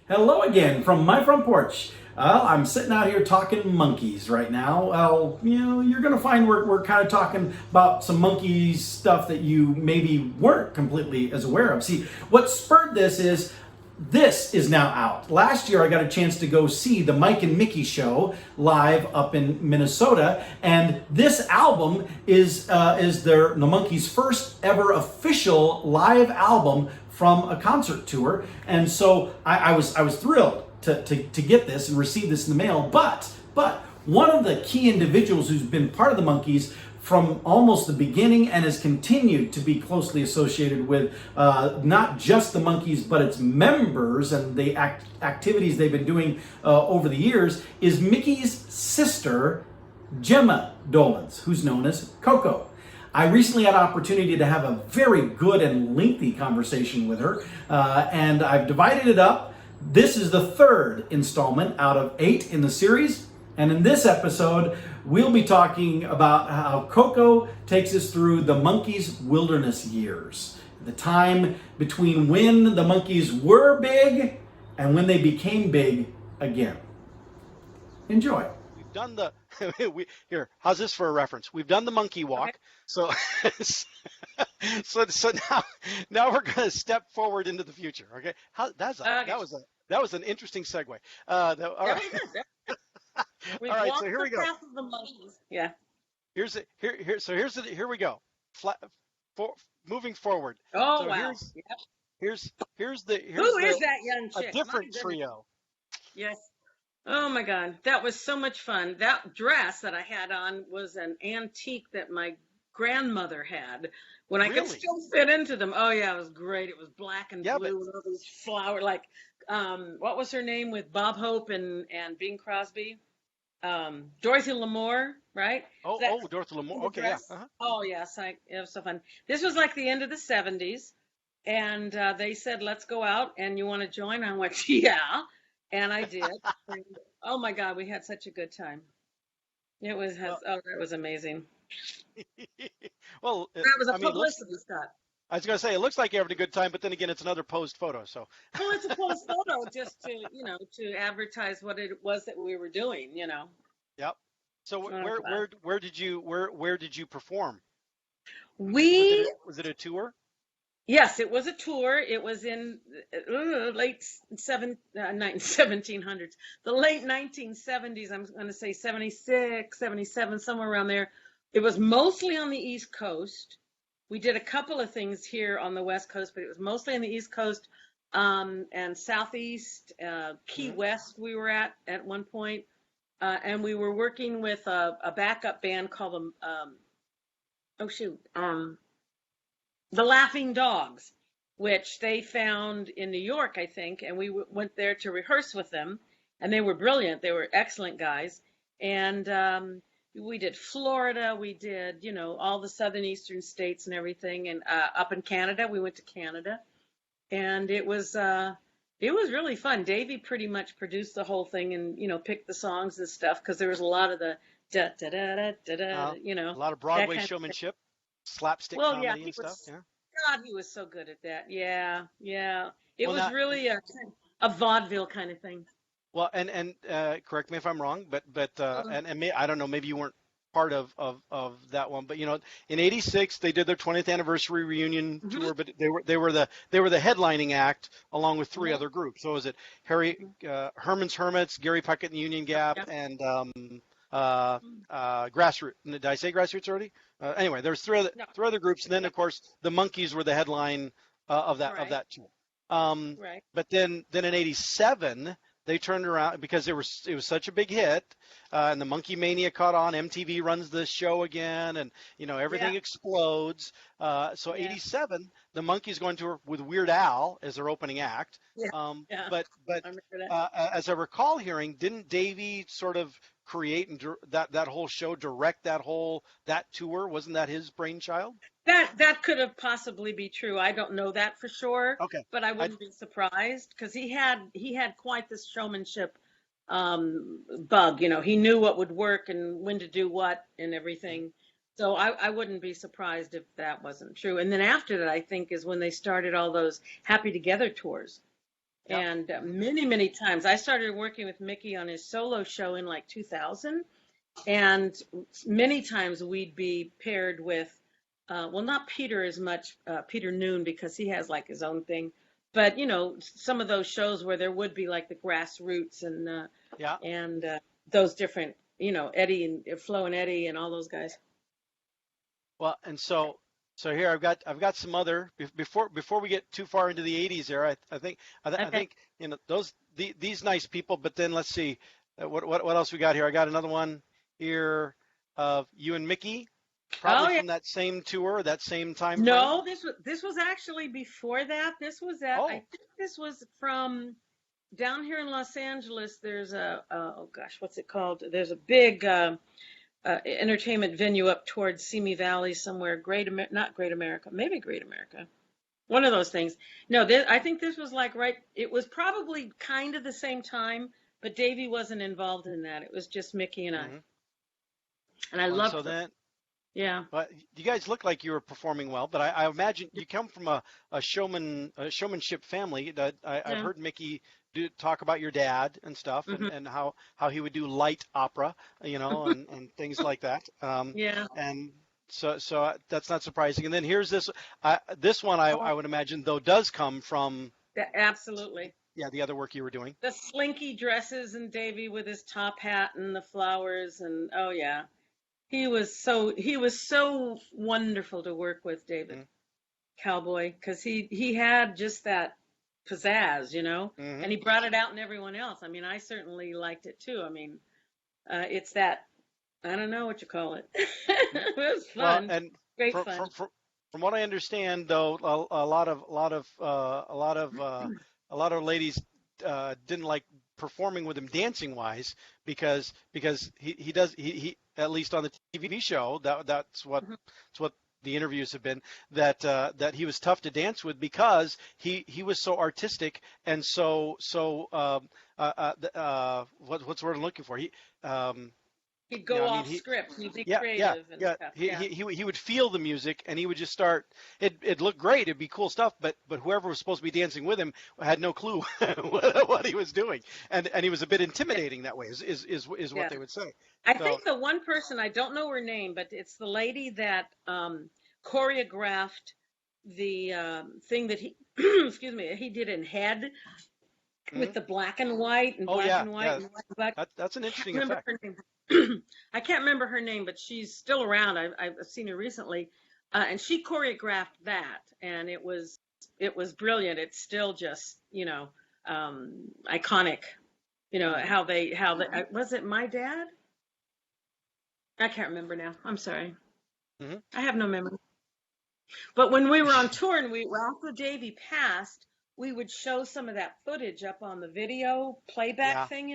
Hello again from my front porch. I'm sitting out here talking Monkees right now. Well, you're going to find we're kind of talking about some Monkees stuff that you maybe weren't completely as aware of. See, what spurred this is now out. Last year, I got a chance to go see the Mike and Micky show live up in Minnesota, and this album is the Monkees' first ever official live album from a concert tour. And so I was thrilled to get this and receive this in the mail. But one of the key individuals who's been part of the Monkees from almost the beginning and has continued to be closely associated with not just the Monkees, but its members and the activities they've been doing over the years, is Micky's sister, Gemma Dolenz, who's known as Coco. I recently had an opportunity to have a very good and lengthy conversation with her, and I've divided it up. This is the third installment out of 8 in the series, and in this episode, we'll be talking about how Coco takes us through the Monkees' wilderness years, the time between when the Monkees were big and when they became big again. Enjoy. We've done the here. How's this for a reference? We've done the monkey walk. Okay. So so now we're going to step forward into the future. Okay. That was an interesting segue. All That right. was good. We've All right. walked So here we the go. path of the monkeys. Yeah. Here we go. Moving forward. Oh So wow. Yep. here's Who is that young a chick? My different goodness. trio. Yes. Oh my God. That was so much fun. That dress that I had on was an antique that my grandmother had when I could Really? still fit into them. Oh yeah, it was great. It was black and Yeah, but blue with all these flowers like what was her name with Bob Hope and Bing Crosby? Dorothy Lamour, right? That Dorothy Lamour. the Okay, yeah. dress. Oh yes, it was so fun. This was like the end of the 70s, and they said, "Let's go out, and you want to join?" I went, "Yeah," and I did. And, oh my God, we had such a good time. Well, That was amazing. well, That was a I mean, publicity stunt. I was gonna say it looks like you're having a good time, but then again, it's another posed photo. So, Well, it's a close photo just to, to advertise what it was that we were doing. yep. So Oh, God. where did you perform? We Was it a tour? Yes, it was a tour. It was in late 1700s, the late 1970s. I'm going to say 76, 77, somewhere around there. It was mostly on the East Coast. We did a couple of things here on the West Coast, but it was mostly on the East Coast and Southeast, Key Hmm. West. We were at one point, and we were working with a backup band called oh shoot, the Laughing Dogs, which they found in New York, I think, and we went there to rehearse with them, and they were brilliant. They were excellent guys, and we did Florida, we did, all the southern eastern states and everything, and up in Canada, we went to Canada, and it was really fun. Davey pretty much produced the whole thing and picked the songs and stuff because there was a lot of the da da da da da da, A lot of that Broadway kind of. showmanship, slapstick Well, yeah, comedy he and stuff. was. Yeah. God, he was so good at that. Yeah, yeah. It Well, was now, really a vaudeville kind of thing. well, and correct me if I'm wrong, but Mhm. I don't know, maybe you weren't part of that one, but in '86 they did their 20th anniversary reunion Mhm. tour, but they were the headlining act along with three Mhm. other groups. So was it Herman's Hermits, Gary Puckett and the Union Gap, Yeah. and Grassroots? Did I say Grassroots already? Anyway, there's No. three other groups, and then Yeah. of course the Monkees were the headline of Right. that tour. Um, Right. but then in '87 they turned around because it was such a big hit, and the Monkeemania caught on. MTV runs the show again, and Yeah. everything explodes. So Yeah. '87 the Monkees going to with Weird Al as their opening act. Yeah. Yeah. But I remember that. as I recall hearing, didn't Davey sort of create and that whole show, direct that tour? Wasn't that his brainchild? That could have possibly be true. I don't know that for sure, Okay. but I I wouldn't be surprised because he had quite this showmanship bug. He knew what would work and when to do what and everything. So I wouldn't be surprised if that wasn't true. And then after that, I think is when they started all those Happy Together tours. Yeah. And many times I started working with Micky on his solo show in like 2000, and many times we'd be paired with, well, not Peter as much, Peter Noon, because he has like his own thing, but some of those shows where there would be like the grassroots Yeah. and those different, Eddie and Flo and Eddie and all those guys. Well, and so here I've got some other before we get too far into the 80s there. I Okay. think these nice people, but then let's see what else we got here. I got another one here of you and Micky, Oh probably yeah. from that same tour, that same time frame. No, this was actually before that. This was I Oh, think this was from down here in Los Angeles. There's oh gosh, what's it called? There's a big entertainment venue up towards Simi Valley somewhere. Not Great America, maybe Great America. One of those things. No, I think this was like right. It was probably kind of the same time, but Davey wasn't involved in that. It was just Micky and I, hmm. and I And so loved them. then, Yeah. but you guys look like you were performing well, but I imagine you come from a showmanship family. That I've Yeah. heard Micky talk about your dad and stuff, Hmm. and how he would do light opera, and things like that. Yeah. And so that's not surprising. And then here's this one I would imagine though does come from Absolutely. the other work you were doing. The slinky dresses and Davy with his top hat and the flowers and oh yeah. He was so wonderful to work with, David Cowboy, because he had just that pizzazz, Mm-hmm. and he brought it out in everyone else. I mean, I certainly liked it too. I mean, it's that, I don't know what you call it. It was Well, fun, and great from fun. what I understand, though, a lot of ladies didn't like performing with him dancing wise because he at least on the TV show that's what the interviews have been that he was tough to dance with because he was so artistic and what's the word I'm looking for He'd go I mean, off script. He'd be yeah, creative and yeah. stuff. He, Yeah, he he he would feel the music and he would just start. It looked great. It'd be cool stuff. But whoever was supposed to be dancing with him had no clue what he was doing, and he was a bit intimidating that way. Is what yeah. they would say. I So think the one person, I don't know her name, but it's the lady that choreographed the thing that he, excuse me, he did in Head with mhm. the black and white and Oh black yeah, and white yeah. and white and black. That's an I can't interesting remember effect. her name. I can't remember her name, but she's still around. I've seen her recently, and she choreographed that, and it was brilliant. It's still just iconic. Hmm. How they was it my dad? I can't remember now. I'm sorry. Hmm. I have no memory. But when we were on tour and after Davey passed, we would show some of that footage up on the video playback Yeah. thing.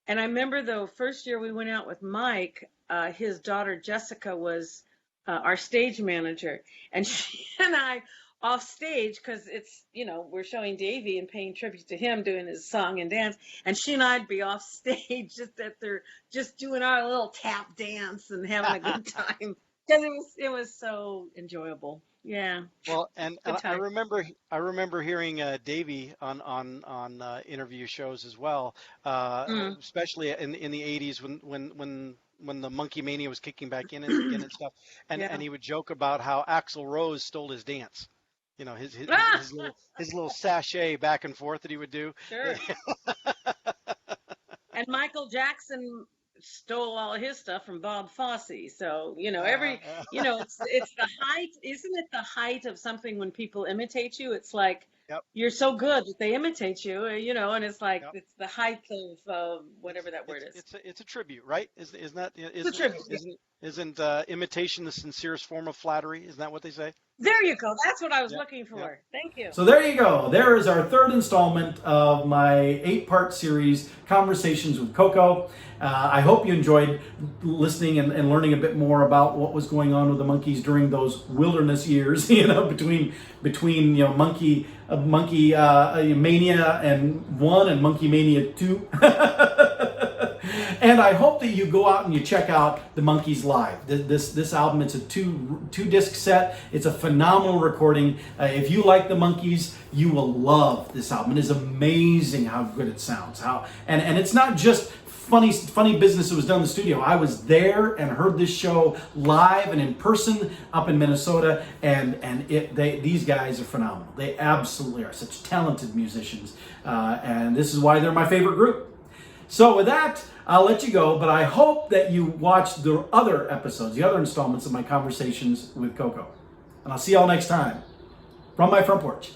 And I remember the first year we went out with Mike, his daughter Jessica was our stage manager, and she and I off stage because we're showing Davey and paying tribute to him doing his song and dance, and she and I'd be off stage just doing our little tap dance and having a good time because it was so enjoyable. Yeah, Well, and good I time. remember hearing Davey on interview shows as well, Mm. especially in the 80s when the Monkeemania was kicking back in again and stuff, and Yeah. he would joke about how Axl Rose stole his dance, Ah, his little sachet back and forth that he would do. sure. And Michael Jackson stole all of his stuff from Bob Fosse. So, Uh, it's the height, isn't it the height of something when people imitate you? It's like yep, you're so good that they imitate you, and it's like yep. it's the height of It's whatever that word is. it's a tribute, right? Isn't that It's a tribute. Yeah. isn't imitation the sincerest form of flattery? Isn't that what they say? There you go. That's what I was Yep, looking yep. for. Thank you. So there you go. There is our third installment of my 8-part series, Conversations with Coco. I hope you enjoyed listening and learning a bit more about what was going on with the Monkees during those wilderness years, between Monkey Mania and 1 and Monkey Mania 2. And I hope that you go out and you check out the Monkees live. This album, it's a two disc set. It's a phenomenal recording. If you like the Monkees, you will love this album. It is amazing how good it sounds. And it's not just funny business that was done in the studio. I was there and heard this show live and in person up in Minnesota, and these guys are phenomenal. They absolutely are such talented musicians, and this is why they're my favorite group. So with that, I'll let you go, but I hope that you watch the other episodes, the other installments of my conversations with Coco. And I'll see y'all next time from my front porch.